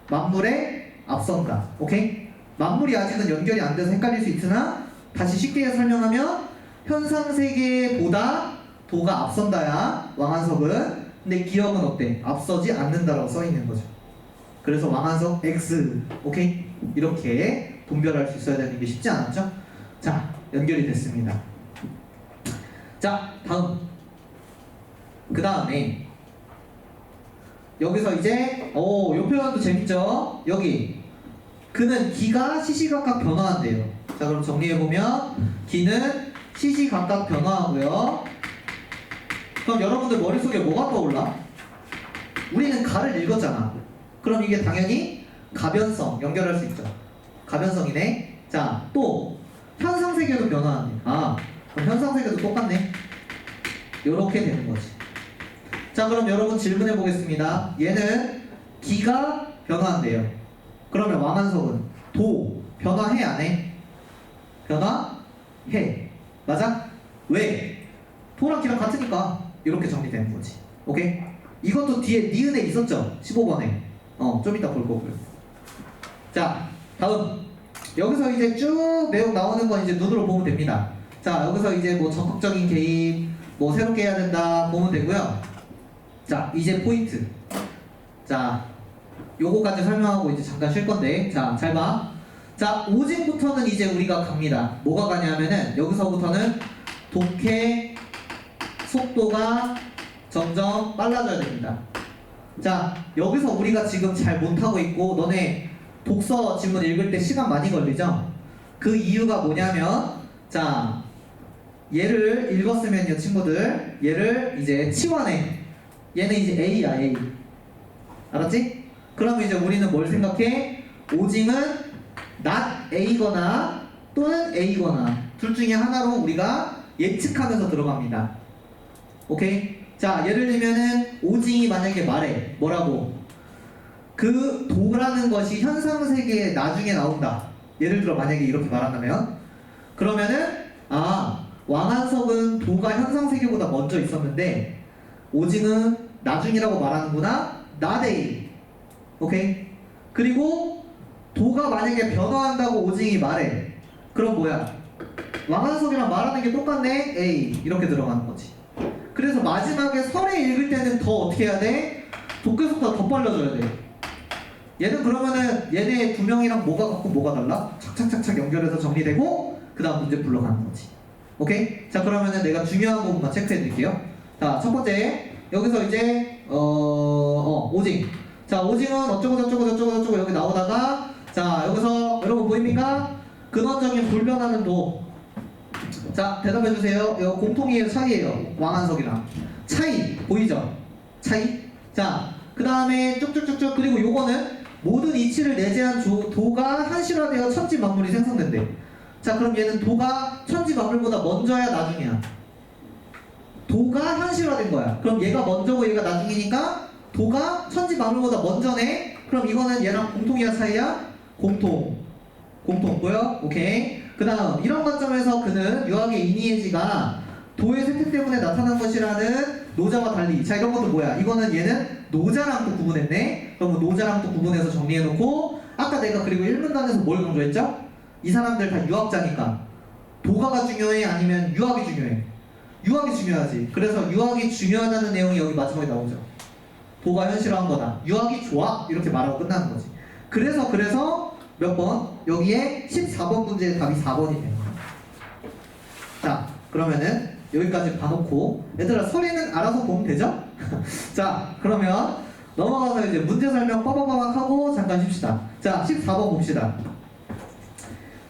만물에 앞선다. 오케이? 만물이 아직은 연결이 안 돼서 헷갈릴 수 있으나 다시 쉽게 설명하면 현상세계보다 도가 앞선다야, 왕한석은. 근데 기억은 어때? 앞서지 않는다라고 써있는 거죠. 그래서 왕한석 X. 오케이? 이렇게 분별할 수 있어야 되는 게 쉽지 않았죠? 자, 연결이 됐습니다. 자, 다음. 그 다음에 여기서 이제 요 표현도 재밌죠? 여기 그는 기가 시시각각 변화한대요. 자, 그럼 정리해보면 기는 시시각각 변화하고요. 그럼 여러분들 머릿속에 뭐가 떠올라? 우리는 가를 읽었잖아. 그럼 이게 당연히 가변성 연결할 수 있죠. 가변성이네. 자, 또 현상세계도 변화하네. 아, 그럼 현상세계도 똑같네. 요렇게 되는 거지. 자, 그럼 여러분 질문해 보겠습니다. 얘는 기가 변화한대요. 그러면 왕한석은 도 변화해 안 해? 변화해. 맞아? 왜? 도랑 기랑 같으니까 이렇게 정리되는 거지. 오케이? 이것도 뒤에 니은에 있었죠? 15번에. 좀 이따 볼 거고요. 자, 다음. 여기서 이제 쭉 내용 나오는 건 이제 눈으로 보면 됩니다. 자, 여기서 이제 뭐 적극적인 개입, 뭐 새롭게 해야 된다 보면 되고요. 자, 이제 포인트. 자, 요거까지 설명하고 이제 잠깐 쉴 건데, 자, 잘 봐. 자, 오직부터는 이제 우리가 갑니다. 뭐가 가냐면은 여기서부터는 독해 속도가 점점 빨라져야 됩니다. 자, 여기서 우리가 지금 잘 못하고 있고, 너네 독서 지문 읽을 때 시간 많이 걸리죠? 그 이유가 뭐냐면, 자, 얘를 읽었으면요, 친구들, 얘를 이제 치환해. 얘는 이제 A야, A. 알았지? 그러면 이제 우리는 뭘 생각해? 오징은 not A거나 또는 A거나 둘 중에 하나로 우리가 예측하면서 들어갑니다. 오케이? 자, 예를 들면은 오징이 만약에 말해. 뭐라고? 그 도라는 것이 현상세계에 나중에 나온다. 예를 들어 만약에 이렇게 말한다면, 그러면은 왕한석은 도가 현상세계보다 먼저 있었는데 오징은 나중이라고 말하는구나. not A. 오케이? 그리고 도가 만약에 변화한다고 오징이 말해. 그럼 뭐야? 왕한석이랑 말하는 게 똑같네. A. 이렇게 들어가는 거지. 그래서 마지막에 설에 읽을 때는 더 어떻게 해야 돼? 독해 속도가 더 빨라져야 돼. 얘는 그러면은 얘네 두 명이랑 뭐가 같고 뭐가 달라? 착착착착 연결해서 정리되고 그 다음 문제 불러가는 거지. 오케이? 자, 그러면은 내가 중요한 부분만 체크해 드릴게요. 자, 첫 번째 여기서 이제 오징. 자, 오징은 어쩌고 여기 나오다가, 자, 여기서 여러분 보입니까? 근원적인 불변하는 도. 자, 대답해 주세요. 이거 공통이에요, 차이예요? 왕한석이랑 차이 보이죠? 차이. 자, 그 다음에 쭉쭉쭉쭉. 그리고 요거는 모든 이치를 내재한 도가 현실화되어 천지 만물이 생성된대. 자, 그럼 얘는 도가 천지만물보다 먼저야 나중이야? 도가 현실화된 거야. 그럼 얘가 먼저고 얘가 나중이니까 도가 천지만물보다 먼저네. 그럼 이거는 얘랑 공통이야 차이야? 공통. 공통 보여? 오케이. 그 다음 이런 관점에서 그는 유학의 이니에지가 도의 쇠퇴 때문에 나타난 것이라는 노자와 달리. 자, 이런 것도 뭐야? 이거는 얘는 노자랑 또 구분했네. 그럼 노자랑 또 구분해서 정리해놓고, 아까 내가 그리고 1문단에서 뭘 강조했죠? 이 사람들 다 유학자니까 도가가 중요해 아니면 유학이 중요해? 유학이 중요하지. 그래서 유학이 중요하다는 내용이 여기 마지막에 나오죠. 도가 현실화한 거다. 유학이 좋아? 이렇게 말하고 끝나는 거지. 그래서 몇 번? 여기에 14번 문제의 답이 4번이 되는 거야. 자, 그러면은 여기까지 봐놓고 얘들아 서리는 알아서 보면 되죠? 자, 그러면 넘어가서 이제 문제 설명 빠바바박 하고 잠깐 쉽시다. 자, 14번 봅시다.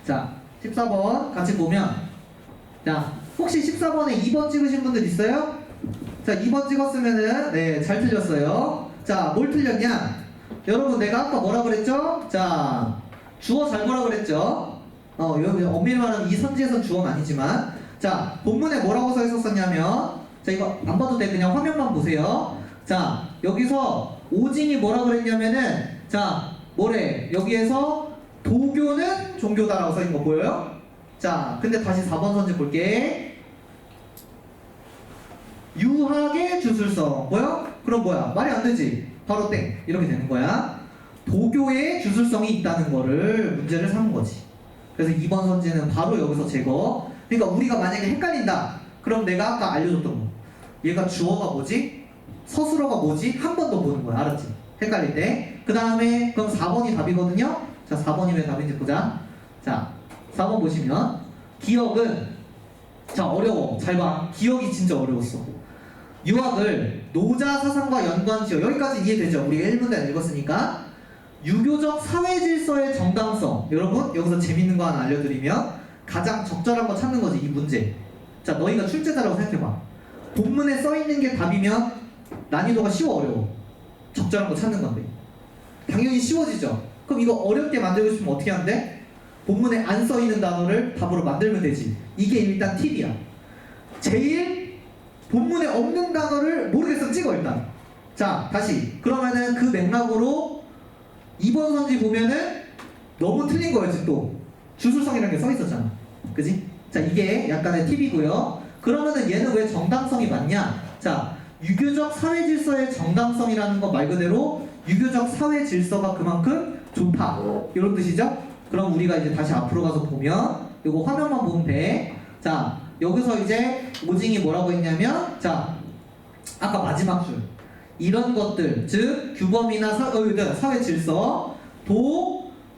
자, 14번 같이 보면, 자, 혹시 14번에 2번 찍으신 분들 있어요? 자, 2번 찍었으면은 네, 잘 틀렸어요. 자, 뭘 틀렸냐? 여러분 내가 아까 뭐라 그랬죠? 자, 주어 잘 보라 그랬죠? 여기 엄밀히 말하면 이 선지에선 주어는 아니지만, 자, 본문에 뭐라고 써 있었었냐면, 자, 이거 안 봐도 돼. 그냥 화면만 보세요. 자, 여기서 오징이 뭐라 그랬냐면은, 자, 뭐래? 여기에서 도교는 종교다라고 써 있는 거 보여요? 자, 근데 다시 4번 선지 볼게. 유학의 주술성 보여? 그럼 뭐야? 말이 안 되지. 바로 땡 이렇게 되는 거야. 도교의 주술성이 있다는 거를 문제를 삼은 거지. 그래서 2번 선지는 바로 여기서 제거. 그러니까 우리가 만약에 헷갈린다, 그럼 내가 아까 알려줬던 거, 얘가 주어가 뭐지? 서술어가 뭐지? 한 번 더 보는 거야. 알았지? 헷갈릴 때. 그 다음에 그럼 4번이 답이거든요. 자, 4번이 왜 답인지 보자. 자, 4번 보시면 기억은, 자, 어려워. 잘 봐. 기억이 진짜 어려웠어. 유학을 노자 사상과 연관지어, 여기까지 이해되죠? 우리가 1문단 읽었으니까. 유교적 사회 질서의 정당성. 여러분 여기서 재밌는 거 하나 알려드리면, 가장 적절한 거 찾는 거지 이 문제. 자, 너희가 출제자라고 생각해봐. 본문에 써있는 게 답이면 난이도가 쉬워 어려워? 적절한 거 찾는 건데 당연히 쉬워지죠. 그럼 이거 어렵게 만들고 싶으면 어떻게 하는데? 본문에 안 써있는 단어를 답으로 만들면 되지. 이게 일단 팁이야. 제일 본문에 없는 단어를 모르겠으면 찍어 일단. 자, 다시 그러면은 그 맥락으로 2번 선지 보면은 너무 틀린 거였지. 또 주술성이라는 게 써있었잖아. 그지? 자, 이게 약간의 팁이고요. 그러면은 얘는 왜 정당성이 맞냐? 자, 유교적 사회 질서의 정당성이라는 거 말 그대로 유교적 사회 질서가 그만큼 좋다, 이런 뜻이죠? 그럼 우리가 이제 다시 앞으로 가서 보면, 이거 화면만 보면 돼. 자, 여기서 이제 오징이 뭐라고 했냐면, 자, 아까 마지막 줄, 이런 것들, 즉 규범이나 사회 질서,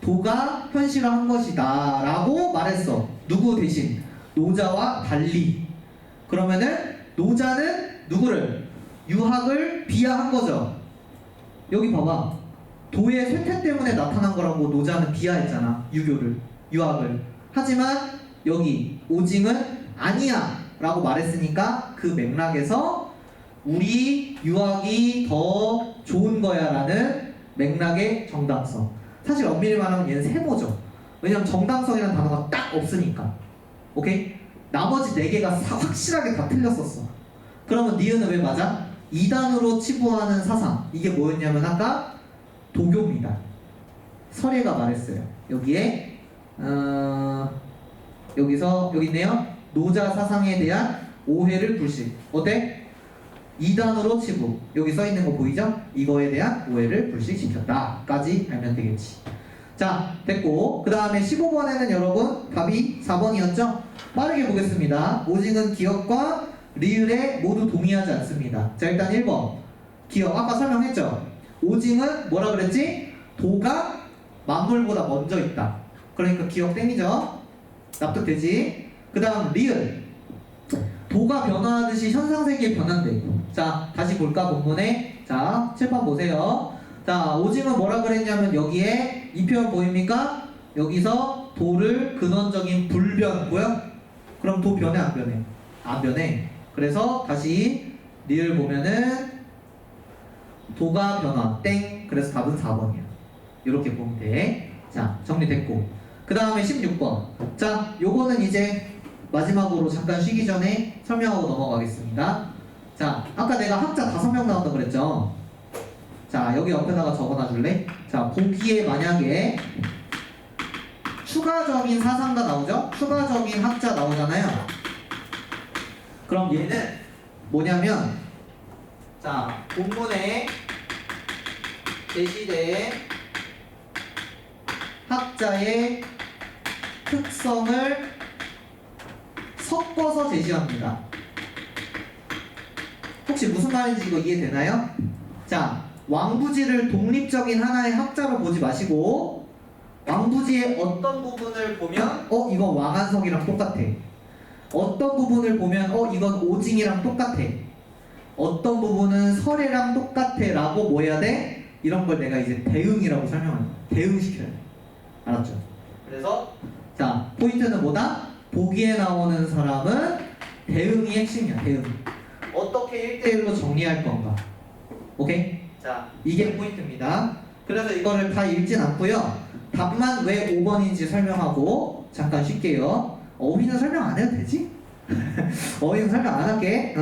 도가 현실화한 것이다 라고 말했어. 누구 대신? 노자와 달리. 그러면은 노자는 누구를? 유학을 비하한 거죠. 여기 봐봐. 도의 쇠퇴 때문에 나타난 거라고 노자는 비하했잖아. 유교를, 유학을. 하지만 여기 오징은 아니야 라고 말했으니까 그 맥락에서 우리 유학이 더 좋은 거야 라는 맥락의 정당성. 사실 엄밀히 말하면 얘는 세모죠. 왜냐면 정당성이라는 단어가 딱 없으니까. 오케이? 나머지 4개가 확실하게 다 틀렸었어. 그러면 니은은 왜 맞아? 이단으로 치부하는 사상, 이게 뭐였냐면 아까 도교입니다. 설예가 말했어요. 여기에 여기서 여기 있네요. 노자 사상에 대한 오해를 불식. 어때? 이단으로 치부. 여기 써 있는 거 보이죠? 이거에 대한 오해를 불식시켰다까지 알면 되겠지. 자, 됐고 그 다음에 15번에는 여러분 답이 4번이었죠? 빠르게 보겠습니다. 오징은 기억과 리을에 모두 동의하지 않습니다. 자, 일단 1번 기억 아까 설명했죠? 오징은 뭐라 그랬지? 도가 만물보다 먼저 있다. 그러니까 기억 땡이죠? 납득되지? 그 다음 리을, 도가 변화하듯이 현상세계에 변한대. 자, 다시 볼까 본문에. 자, 칠판 보세요. 자, 오징은 뭐라 그랬냐면 여기에 이 표현 보입니까? 여기서 도를 근원적인 불변 보여? 그럼 도 변해 안 변해? 안 변해. 그래서 다시 리을 보면은 도가 변화 땡. 그래서 답은 4번이야. 이렇게 보면 돼. 자, 정리됐고 그 다음에 16번. 자, 요거는 이제 마지막으로 잠깐 쉬기 전에 설명하고 넘어가겠습니다. 자, 아까 내가 학자 5명 나온다 그랬죠? 자, 여기 옆에다가 적어놔 줄래? 자, 보기에 만약에 추가적인 사상가 나오죠? 추가적인 학자 나오잖아요. 그럼 얘는 뭐냐면, 자, 본문에 제시된 학자의 특성을 섞어서 제시합니다. 혹시 무슨 말인지 이거 이해되나요? 자, 왕부지를 독립적인 하나의 학자로 보지 마시고 왕부지의 어떤 부분을 보면 이건 왕한석이랑 똑같아. 어떤 부분을 보면 이건 오징이랑 똑같아. 어떤 부분은 설애랑 똑같아 라고 뭐 해야 돼? 이런 걸 내가 이제 대응이라고 설명합니다. 대응시켜야 돼. 알았죠? 그래서 자, 포인트는 뭐다? 보기에 나오는 사람은 대응이 핵심이야. 대응. 어떻게 1대1로 정리할 건가. 오케이? 자, 이게 포인트입니다. 그래서 이거를 다 읽진 않고요. 답만 왜 5번인지 설명하고 잠깐 쉴게요. 어휘는 설명 안 해도 되지? 어휘는 설명 안 할게.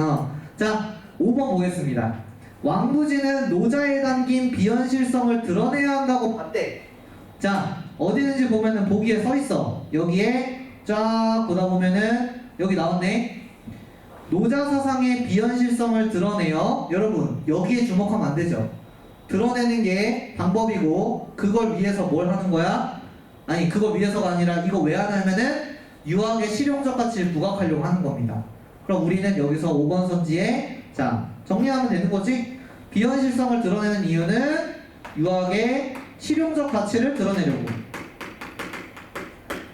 자, 5번 보겠습니다. 왕부지는 노자에 담긴 비현실성을 드러내야 한다고 봤대. 자, 어디 있는지 보면은 보기에 서 있어. 여기에 쫙 보다 보면은 여기 나왔네. 노자 사상의 비현실성을 드러내요. 여러분, 여기에 주목하면 안 되죠. 드러내는 게 방법이고 그걸 위해서 뭘 하는 거야? 아니, 그걸 위해서가 아니라 이거 왜 하냐면은 유학의 실용적 가치를 부각하려고 하는 겁니다. 그럼 우리는 여기서 5번 선지에 자, 정리하면 되는 거지? 비현실성을 드러내는 이유는 유학의 실용적 가치를 드러내려고.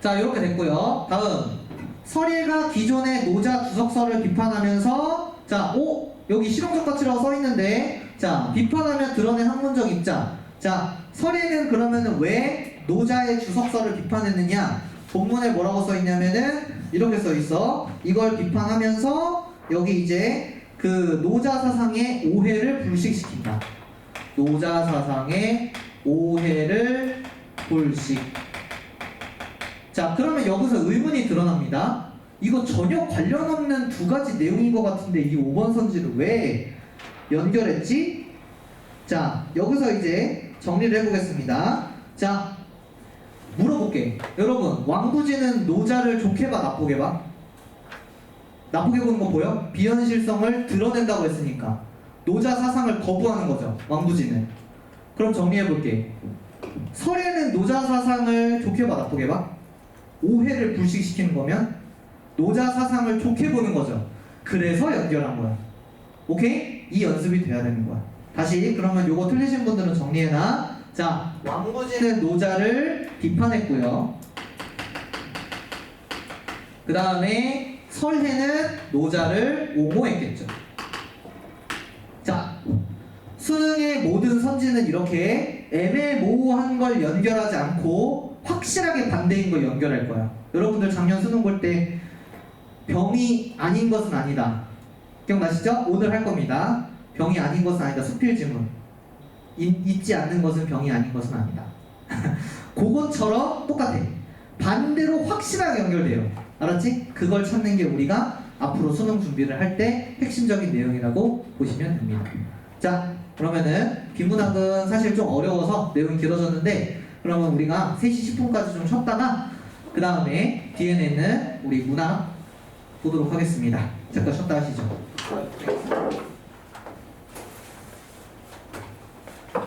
자, 이렇게 됐고요. 다음, 설예가 기존의 노자 주석서를 비판하면서 자, 여기 실용적 가치라고 써있는데 자, 비판하며 드러낸 학문적 입장. 자, 설예는 그러면은 왜 노자의 주석서를 비판했느냐? 본문에 뭐라고 써있냐면은 이렇게 써있어. 이걸 비판하면서 여기 이제 그 노자 사상의 오해를 불식시킨다. 노자 사상의 오해를 불식. 자, 그러면 여기서 의문이 드러납니다. 이거 전혀 관련 없는 두 가지 내용인 것 같은데 이 5번 선지를 왜 연결했지? 자, 여기서 이제 정리를 해보겠습니다. 자, 물어볼게. 여러분, 왕부지는 노자를 좋게 봐, 나쁘게 봐? 나쁘게 보는 거 보여? 비현실성을 드러낸다고 했으니까 노자 사상을 거부하는 거죠, 왕부지는. 그럼 정리해볼게. 설예는 노자 사상을 좋게 봐, 나쁘게 봐? 오해를 불식시키는 거면 노자 사상을 좋게 보는 거죠. 그래서 연결한 거야. 오케이? 이 연습이 돼야 되는 거야. 다시 그러면 요거 틀리신 분들은 정리해놔. 자, 왕부지는 노자를 비판했고요. 그 다음에 설혜는 노자를 옹호했겠죠. 자, 수능의 모든 선지는 이렇게 애매모호한 걸 연결하지 않고 확실하게 반대인 걸 연결할 거야. 여러분들 작년 수능 볼 때 병이 아닌 것은 아니다. 기억나시죠? 오늘 할 겁니다. 병이 아닌 것은 아니다. 수필 지문. 있지 않는 것은 병이 아닌 것은 아니다. 그것처럼 똑같아. 반대로 확실하게 연결돼요. 알았지? 그걸 찾는 게 우리가 앞으로 수능 준비를 할 때 핵심적인 내용이라고 보시면 됩니다. 자, 그러면은 비문학은 사실 좀 어려워서 내용이 길어졌는데 그러면 우리가 3시 10분까지 좀 쉬었다가 그 다음에 뒤에는 우리 문학 보도록 하겠습니다. 잠깐 쉬었다 하시죠.